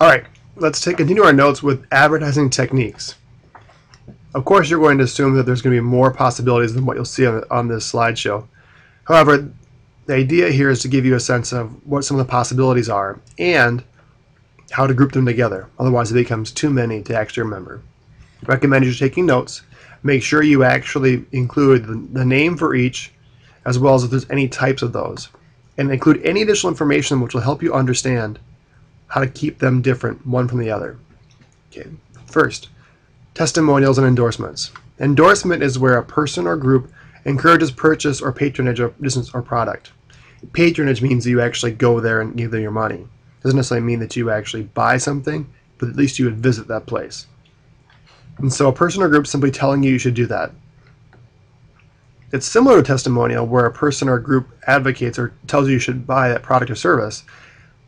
All right, let's continue our notes with advertising techniques. Of course, you're going to assume that there's going to be more possibilities than what you'll see on this slideshow. However, the idea here is to give you a sense of what some of the possibilities are and how to group them together. Otherwise, it becomes too many to actually remember. I recommend you taking notes. Make sure you actually include the name for each, as well as if there's any types of those, and include any additional information which will help you understand how to keep them different one from the other. Okay. First, testimonials and endorsements. Endorsement is where a person or group encourages purchase or patronage of business or product. Patronage means that you actually go there and give them your money. It doesn't necessarily mean that you actually buy something, but at least you would visit that place. And so a person or group simply telling you should do that. It's similar to testimonial, where a person or group advocates or tells you should buy that product or service,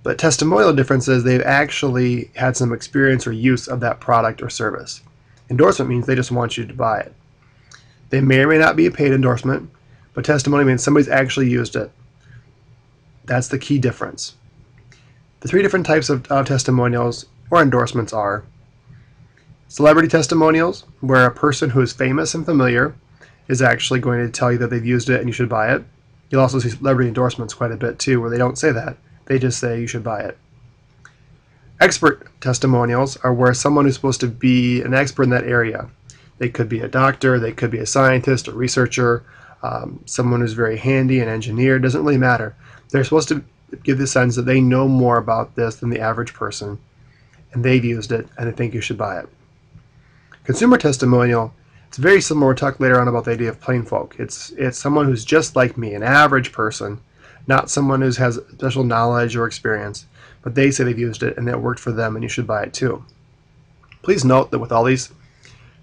but testimonial difference is they've actually had some experience or use of that product or service. Endorsement means they just want you to buy it. They may or may not be a paid endorsement, but testimonial means somebody's actually used it. That's the key difference. The three different types of testimonials or endorsements are celebrity testimonials, where a person who is famous and familiar is actually going to tell you that they've used it and you should buy it. You'll also see celebrity endorsements quite a bit too, where they don't say that. They just say you should buy it. Expert testimonials are where someone who's supposed to be an expert in that area. They could be a doctor, they could be a scientist, a researcher, someone who's very handy, an engineer, doesn't really matter. They're supposed to give the sense that they know more about this than the average person, and they've used it, and they think you should buy it. Consumer testimonial, it's very similar. We'll talk later on about the idea of plain folk. It's someone who's just like me, an average person, not someone who has special knowledge or experience, but they say they've used it and it worked for them and you should buy it too. Please note that with all these,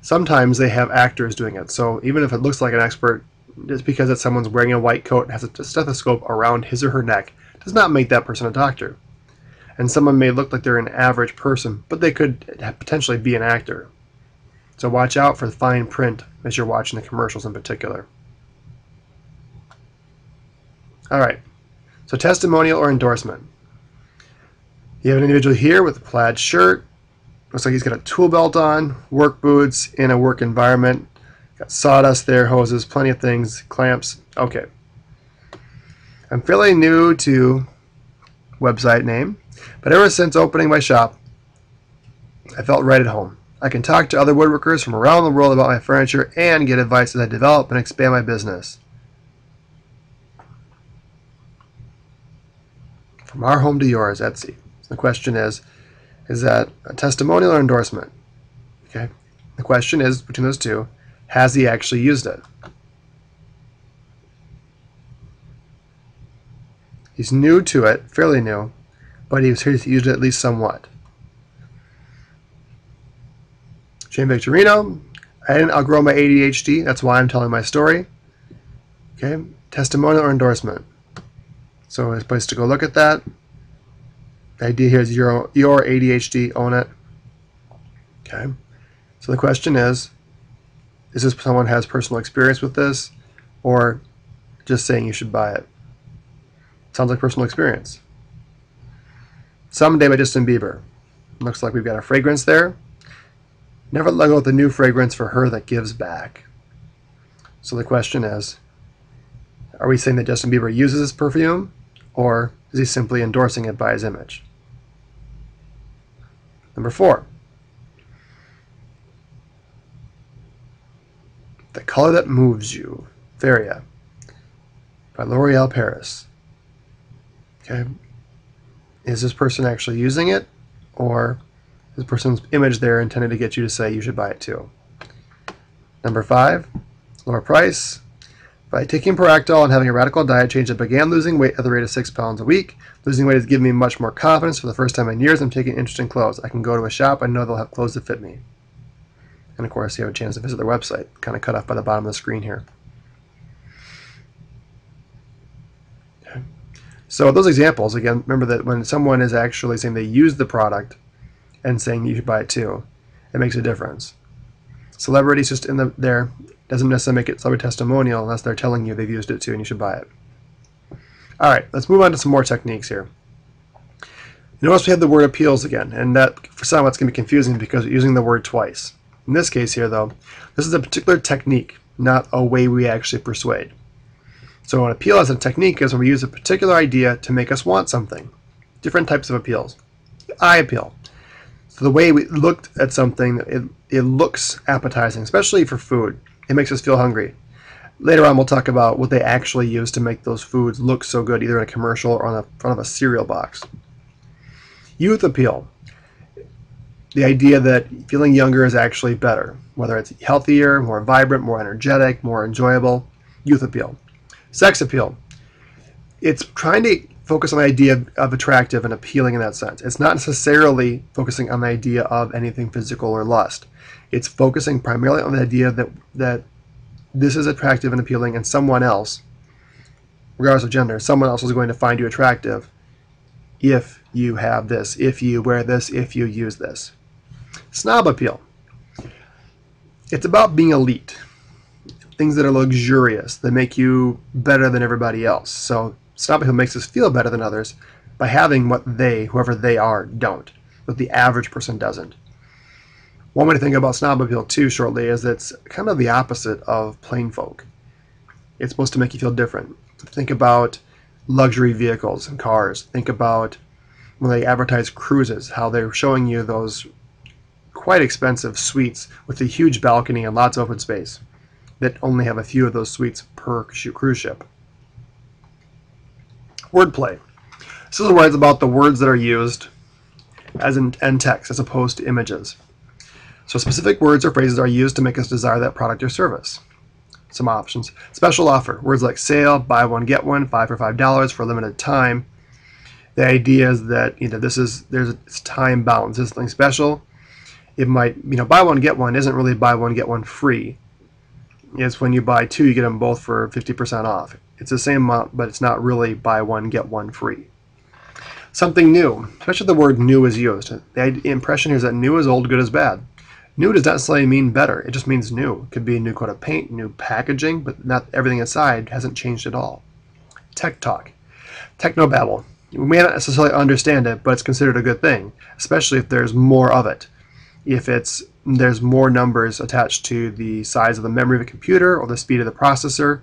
sometimes they have actors doing it. So even if it looks like an expert, just because it's someone's wearing a white coat and has a stethoscope around his or her neck, does not make that person a doctor. And someone may look like they're an average person, but they could potentially be an actor. So watch out for the fine print as you're watching the commercials in particular. All right, so testimonial or endorsement. You have an individual here with a plaid shirt. Looks like he's got a tool belt on, work boots in a work environment. Got sawdust there, hoses, plenty of things, clamps. Okay. I'm fairly new to website name, but ever since opening my shop, I felt right at home. I can talk to other woodworkers from around the world about my furniture and get advice as I develop and expand my business. From our home to yours, Etsy. So the question is that a testimonial or endorsement? Okay. The question is, between those two, has he actually used it? He's new to it, fairly new, but he's used it at least somewhat. Shane Victorino, I didn't outgrow my ADHD, that's why I'm telling my story. Okay, testimonial or endorsement. So there's a place to go look at that. The idea here is your ADHD, own it. Okay, so the question is this someone who has personal experience with this, or just saying you should buy it? Sounds like personal experience. Someday by Justin Bieber. Looks like we've got a fragrance there. Never let go of the new fragrance for her that gives back. So the question is, are we saying that Justin Bieber uses this perfume, or is he simply endorsing it by his image? Number 4. The Color That Moves You, Feria, by L'Oreal Paris. Okay, is this person actually using it, or is this person's image there intended to get you to say you should buy it too? Number 5, lower price. By taking Paractol and having a radical diet change, I began losing weight at the rate of 6 pounds a week. Losing weight has given me much more confidence. For the first time in years, I'm taking interest in clothes. I can go to a shop. I know they'll have clothes that fit me. And of course, you have a chance to visit their website, kind of cut off by the bottom of the screen here. Okay. So those examples, again, remember that when someone is actually saying they use the product and saying you should buy it too, it makes a difference. Celebrities just in there doesn't necessarily make it celebrity testimonial unless they're telling you they've used it too and you should buy it. All right, let's move on to some more techniques here. Notice we have the word appeals again, and that for some it's going to be confusing because we're using the word twice. In this case here, though, this is a particular technique, not a way we actually persuade. So an appeal as a technique is when we use a particular idea to make us want something. Different types of appeals. Eye appeal. So the way we looked at something, it looks appetizing, especially for food. It makes us feel hungry. Later on we'll talk about what they actually use to make those foods look so good, either in a commercial or on the front of a cereal box. Youth appeal. The idea that feeling younger is actually better, whether it's healthier, more vibrant, more energetic, more enjoyable. Youth appeal. Sex appeal. It's trying to focus on the idea of attractive and appealing in that sense. It's not necessarily focusing on the idea of anything physical or lust. It's focusing primarily on the idea that this is attractive and appealing, and someone else, regardless of gender, someone else is going to find you attractive if you have this, if you wear this, if you use this. Snob appeal. It's about being elite. Things that are luxurious, that make you better than everybody else. So snob appeal makes us feel better than others by having what they, whoever they are, don't. But the average person doesn't. One way to think about snob appeal too shortly is it's kind of the opposite of plain folk. It's supposed to make you feel different. Think about luxury vehicles and cars. Think about when they advertise cruises, how they're showing you those quite expensive suites with a huge balcony and lots of open space that only have a few of those suites per cruise ship. Wordplay. This is where it's about the words that are used as in text as opposed to images. So specific words or phrases are used to make us desire that product or service. Some options. Special offer. Words like sale, buy one, get one, 5 for $5 for a limited time. The idea is that it's time bound. This is something special. It might, buy one, get one isn't really buy one, get one free. It's when you buy two, you get them both for 50% off. It's the same amount, but it's not really buy one, get one free. Something new, especially the word new is used. The impression here is that new is old, good is bad. New does not necessarily mean better. It just means new. It could be a new coat of paint, new packaging, but not everything inside hasn't changed at all. Tech talk. Technobabble. We may not necessarily understand it, but it's considered a good thing, especially if there's more of it. If there's more numbers attached to the size of the memory of a computer or the speed of the processor.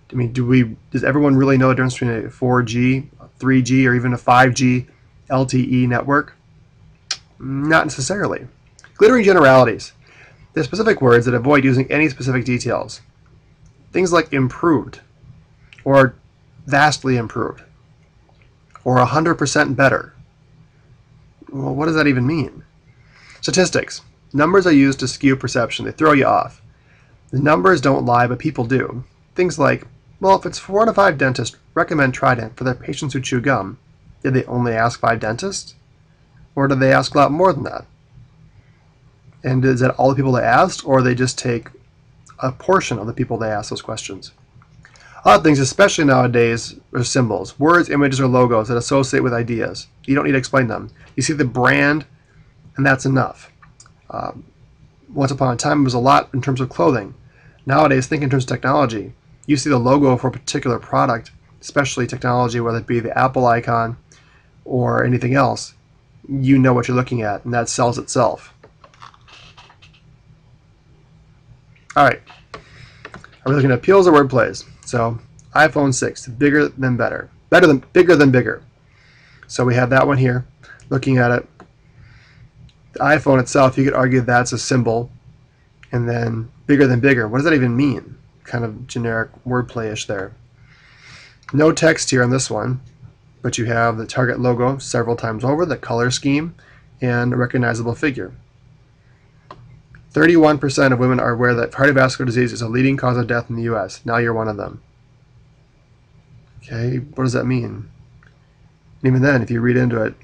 Does everyone really know the difference between a 4G, 3G, or even a 5G LTE network? Not necessarily. Glittering generalities. They're specific words that avoid using any specific details. Things like improved, or vastly improved, or 100% better. Well, what does that even mean? Statistics. Numbers are used to skew perception. They throw you off. The numbers don't lie, but people do. Things like, well, if it's 4 out of 5 dentists recommend Trident for their patients who chew gum, did they only ask 5 dentists? Or did they ask a lot more than that? And is that all the people they asked, or they just take a portion of the people they ask those questions? Other things, especially nowadays, are symbols. Words, images, or logos that associate with ideas. You don't need to explain them. You see the brand, and that's enough. Once upon a time, it was a lot in terms of clothing. Nowadays, think in terms of technology. You see the logo for a particular product, especially technology, whether it be the Apple icon or anything else, you know what you're looking at, and that sells itself. Alright, are we looking at appeals or word plays? So, iPhone 6, bigger than better. Bigger than bigger. So we have that one here, looking at it. The iPhone itself, you could argue that's a symbol, and then bigger than bigger. What does that even mean? Kind of generic wordplay-ish there. No text here on this one, but you have the Target logo several times over, the color scheme, and a recognizable figure. 31% of women are aware that cardiovascular disease is a leading cause of death in the U.S. Now you're one of them. Okay, what does that mean? And even then, if you read into it,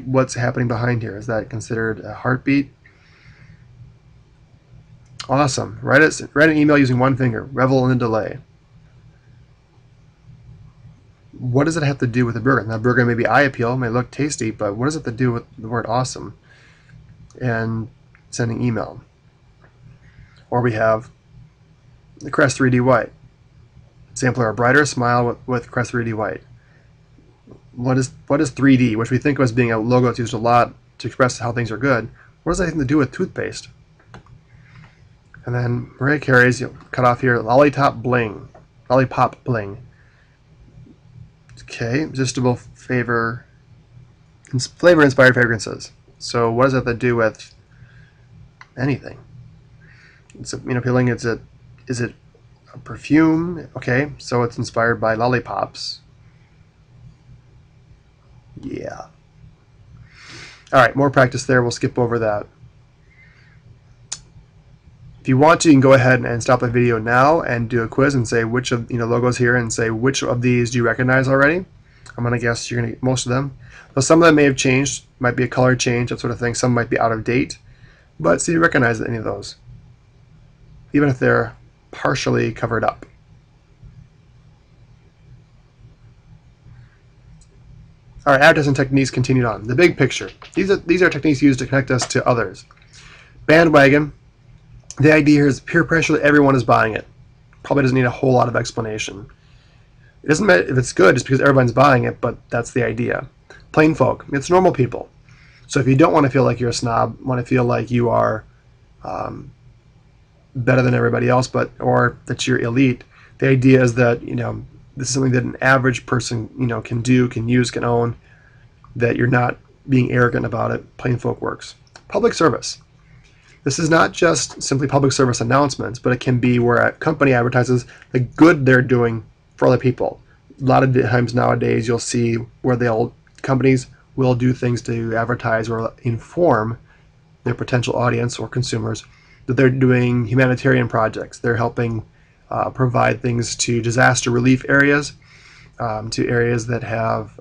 what's happening behind here? Is that considered a heartbeat? Awesome. Write an email using one finger. Revel in the delay. What does it have to do with the burger? That burger may be eye appeal, may look tasty, but what does it have to do with the word awesome and sending email? Or we have the Crest 3D White. Sampler a brighter smile with Crest 3D White. what is 3D, which we think of as being a logo that's used a lot to express how things are good. What does that have to do with toothpaste? And then Mariah Carey's, cut off here, Lollipop Bling. Okay, irresistible flavor inspired fragrances. So what does that have to do with anything? It's appealing. Is it a perfume? Okay, so it's inspired by lollipops. Yeah. All right, more practice there. We'll skip over that. If you want to, you can go ahead and stop the video now and do a quiz and say which of logos here and say which of these do you recognize already. I'm gonna guess you're gonna get most of them. Though some of them may have changed, might be a color change, that sort of thing. Some might be out of date, but see if you recognize any of those, even if they're partially covered up. All right, advertising techniques continued on. The big picture. These are techniques used to connect us to others. Bandwagon. The idea here is peer pressure that everyone is buying it. Probably doesn't need a whole lot of explanation. It doesn't matter if it's good just because everyone's buying it, but that's the idea. Plain folk. It's normal people. So if you don't want to feel like you're a snob, want to feel like you are better than everybody else, or that you're elite, the idea is that this is something that an average person can do, can use, can own, that you're not being arrogant about it. Plain folk works. Public service. This is not just simply public service announcements, but it can be where a company advertises the good they're doing for other people. A lot of times nowadays you'll see where companies will do things to advertise or inform their potential audience or consumers that they're doing humanitarian projects. They're helping provide things to disaster relief areas, to areas that have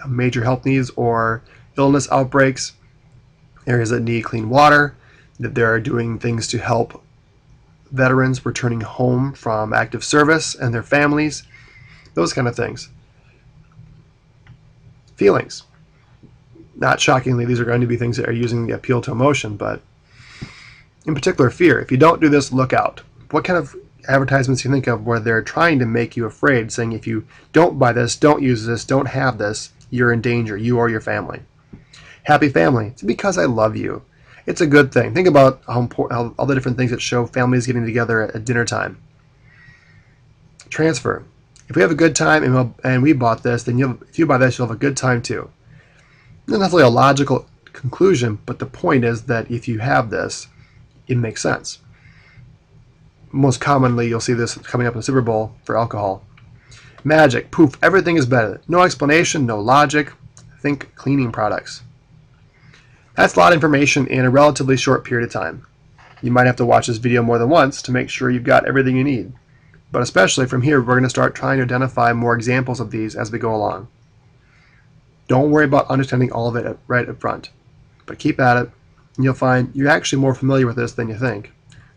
major health needs or illness outbreaks, areas that need clean water, that they're doing things to help veterans returning home from active service and their families, those kind of things. Feelings. Not shockingly, these are going to be things that are using the appeal to emotion, but in particular fear. If you don't do this, look out. What kind of advertisements do you think of where they're trying to make you afraid, saying if you don't buy this, don't use this, don't have this, you're in danger, you or your family? Happy family. It's because I love you. It's a good thing. Think about how all the different things that show families getting together at dinner time. Transfer. If we have a good time and we bought this, then if you buy this, you'll have a good time too. Not necessarily a logical conclusion, but the point is that if you have this, it makes sense. Most commonly, you'll see this coming up in the Super Bowl for alcohol. Magic. Poof. Everything is better. No explanation, no logic. Think cleaning products. That's a lot of information in a relatively short period of time. You might have to watch this video more than once to make sure you've got everything you need. But especially from here, we're going to start trying to identify more examples of these as we go along. Don't worry about understanding all of it right up front, but keep at it, and you'll find you're actually more familiar with this than you think.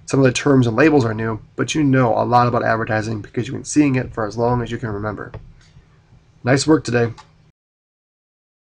Some of the terms and labels are new, but you know a lot about advertising because you've been seeing it for as long as you can remember. Nice work today.